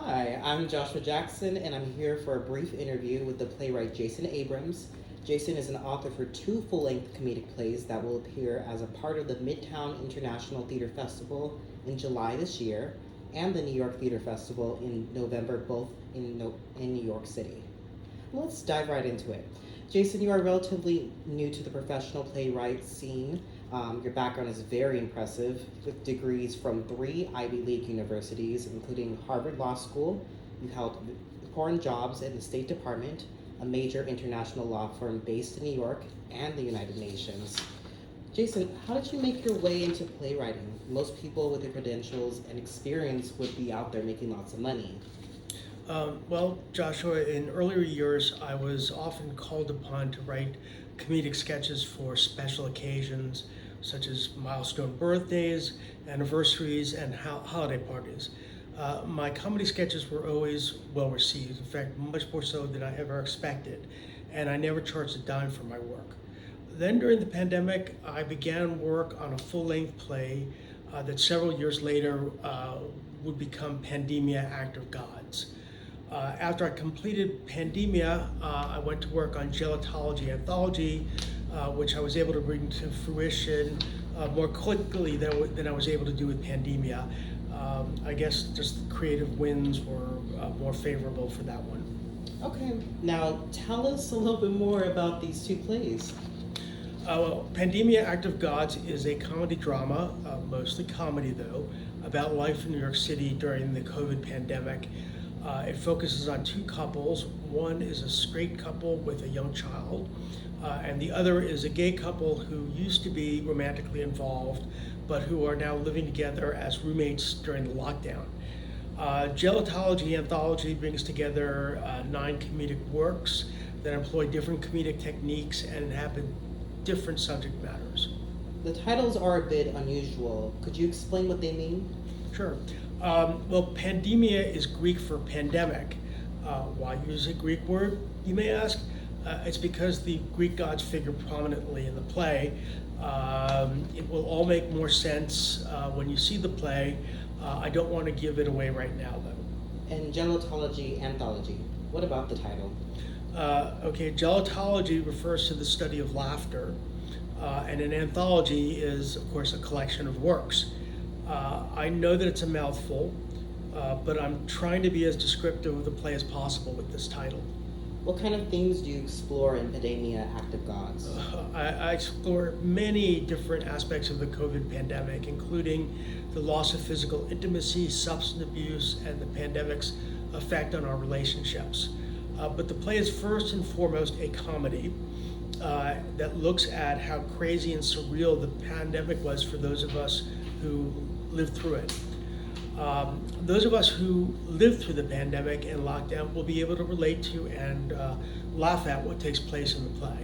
Hi, I'm Joshua Jackson, and I'm here for a brief interview with the playwright Jason Abrams. Jason is an author for two full-length comedic plays that will appear as a part of the Midtown International Theater Festival in July this year, and the New York Theater Festival in November, both in New York City. Let's dive right into it. Jason, you are relatively new to the professional playwright scene. Your background is very impressive, with degrees from three Ivy League universities, including Harvard Law School. You held important jobs in the State Department, a major international law firm based in New York, and the United Nations. Jason, how did you make your way into playwriting? Most people with the credentials and experience would be out there making lots of money. Well, Joshua, in earlier years, I was often called upon to write comedic sketches for special occasions, such as milestone birthdays, anniversaries, and holiday parties. My comedy sketches were always well received, in fact, much more so than I ever expected, and I never charged a dime for my work. Then during the pandemic, I began work on a full-length play that several years later would become Pandimia, Act of Gods. After I completed Pandimia, I went to work on Gelatology Anthology, which I was able to bring to fruition more quickly than I was able to do with Pandemia. I guess just the creative winds were more favorable for that one. Okay, now tell us a little bit more about these two plays. Well, Pandemia, Act of Gods is a comedy drama, mostly comedy though, about life in New York City during the COVID pandemic. It focuses on two couples. One is a straight couple with a young child, and the other is a gay couple who used to be romantically involved, but who are now living together as roommates during the lockdown. Gelatology Anthology brings together 9 comedic works that employ different comedic techniques and inhabit different subject matters. The titles are a bit unusual. Could you explain what they mean? Sure. Well, pandemia is Greek for pandemic. Why use a Greek word, you may ask? It's because the Greek gods figure prominently in the play. It will all make more sense when you see the play. I don't want to give it away right now, though. And Gelatology Anthology. What about the title? Okay, gelatology refers to the study of laughter, and an anthology is, of course, a collection of works. I know that it's a mouthful, but I'm trying to be as descriptive of the play as possible with this title. What kind of themes do you explore in Pandemia, Act of Gods? I explore many different aspects of the COVID pandemic, including the loss of physical intimacy, substance abuse, and the pandemic's effect on our relationships. But the play is first and foremost a comedy that looks at how crazy and surreal the pandemic was for those of us who lived through it. Those of us who lived through the pandemic and lockdown will be able to relate to and laugh at what takes place in the play.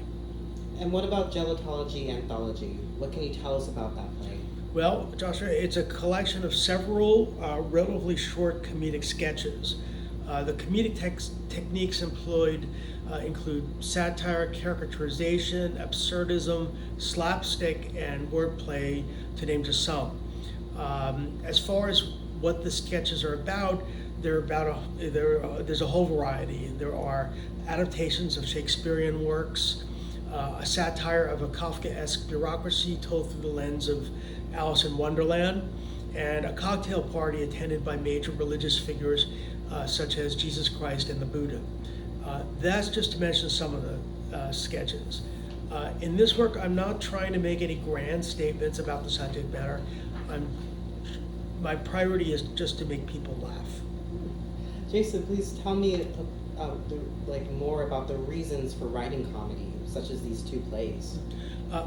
And what about Gelatology Anthology? What can you tell us about that play? Well, Joshua, it's a collection of several relatively short comedic sketches. The comedic techniques employed include satire, caricaturization, absurdism, slapstick, and wordplay, to name just some. As far as what the sketches are about, there's a whole variety. There are adaptations of Shakespearean works, a satire of a Kafkaesque bureaucracy told through the lens of Alice in Wonderland, and a cocktail party attended by major religious figures such as Jesus Christ and the Buddha. That's just to mention some of the sketches. In this work, I'm not trying to make any grand statements about the subject matter. My priority is just to make people laugh. Jason, please tell me more about the reasons for writing comedy, such as these two plays.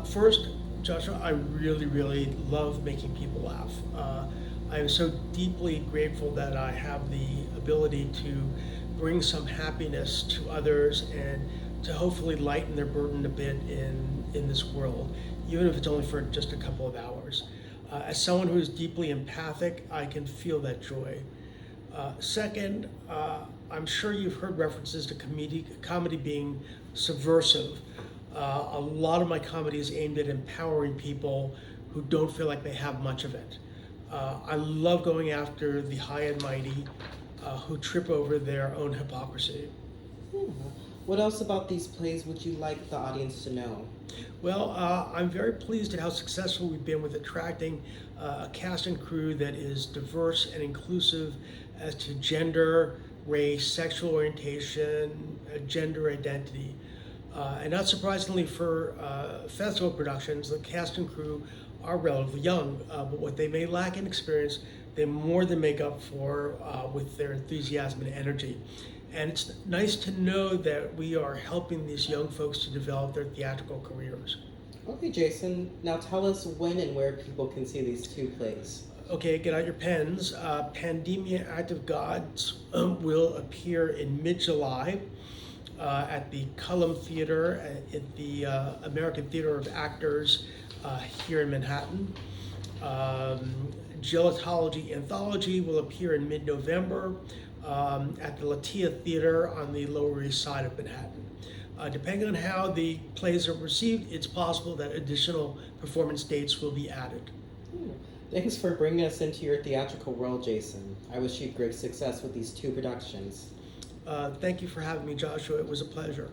First, Joshua, I really, really love making people laugh. I am so deeply grateful that I have the ability to bring some happiness to others and to hopefully lighten their burden a bit in this world, even if it's only for just a couple of hours. As someone who is deeply empathic, I can feel that joy. Second, I'm sure you've heard references to comedy being subversive. A lot of my comedy is aimed at empowering people who don't feel like they have much of it. I love going after the high and mighty who trip over their own hypocrisy. Hmm. What else about these plays would you like the audience to know? Well, I'm very pleased at how successful we've been with attracting a cast and crew that is diverse and inclusive as to gender, race, sexual orientation, gender identity. And not surprisingly for festival productions, the cast and crew are relatively young, but what they may lack in experience, they more than make up for with their enthusiasm and energy. And it's nice to know that we are helping these young folks to develop their theatrical careers. Okay, Jason, now tell us when and where people can see these two plays. Okay, get out your pens. Pandimia Act of Gods will appear in mid-July at the Cullum Theater at the American Theater of Actors here in Manhattan. Gelotology Anthology will appear in mid-November at the Latia Theater on the Lower East Side of Manhattan. Depending on how the plays are received, it's possible that additional performance dates will be added. Thanks for bringing us into your theatrical world, Jason. I wish you great success with these two productions. Thank you for having me, Joshua. It was a pleasure.